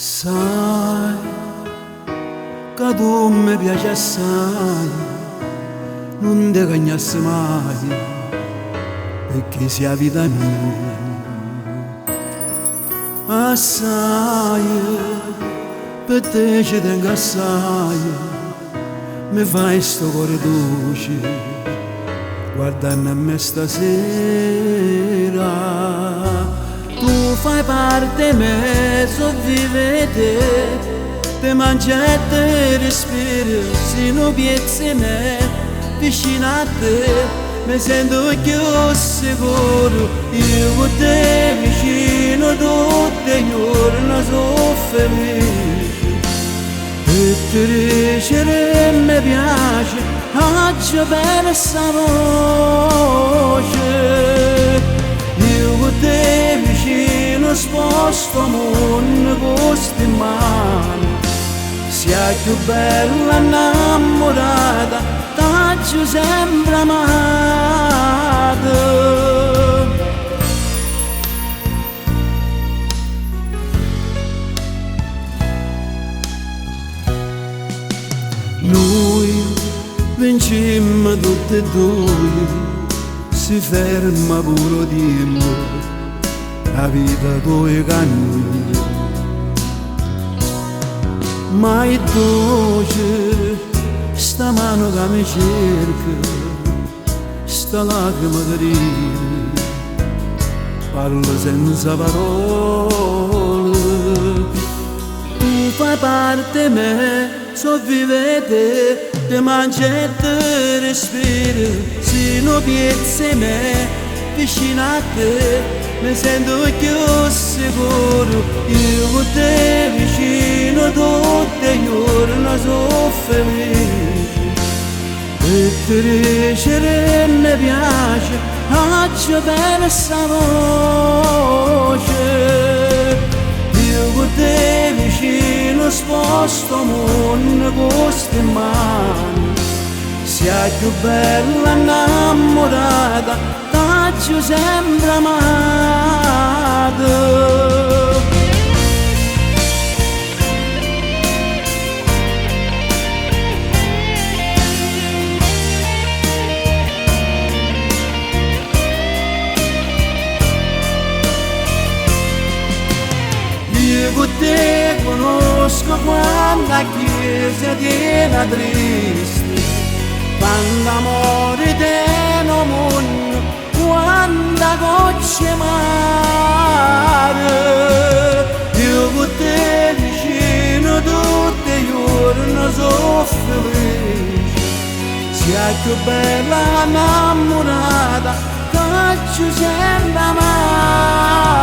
Sai, che tu mi piaci assai, non ti cagnassi mai, perché sei la vita mia. Assai, per te ci tengo assai, mi fai sto cuore dolce, guardando a me stasera. Tu fai parte me, sopravvivete, te mangi e te respiri, se non piezzi me, vicino a te, mi sento più sicuro, io con te vicino tutti i giorni sono felice, e ti dicere mi piace, faccio bene sta voce, io con te vicino sposto mondo con sti mani, sia più bella innamorata, t'accio sempre amata. Noi vincimmo tutti e due, si ferma pure Dio, la vita tua cammina. Ma è dolce sta mano che mi cerca, sta lacrima che ride, parlo senza parole. Tu fai parte me, sopravvivete, te mangi e te respiri, se non piezzi me, vicino a te, mi sento più sicuro, io con te vicino tutti i giorni sono felice, e ti dicere mi piace, faccio bene sta voce, io con te vicino sposto mondo con sti mani, sia più bella innamorata, t'accio sempre amata. Io con te conosco quando la chiesa tiene triste, quando amore te non mondo, quando gocce mare. Io con te vicino tutti i giorni sono felice, sia più bella innamorata, t'accio sempre amata.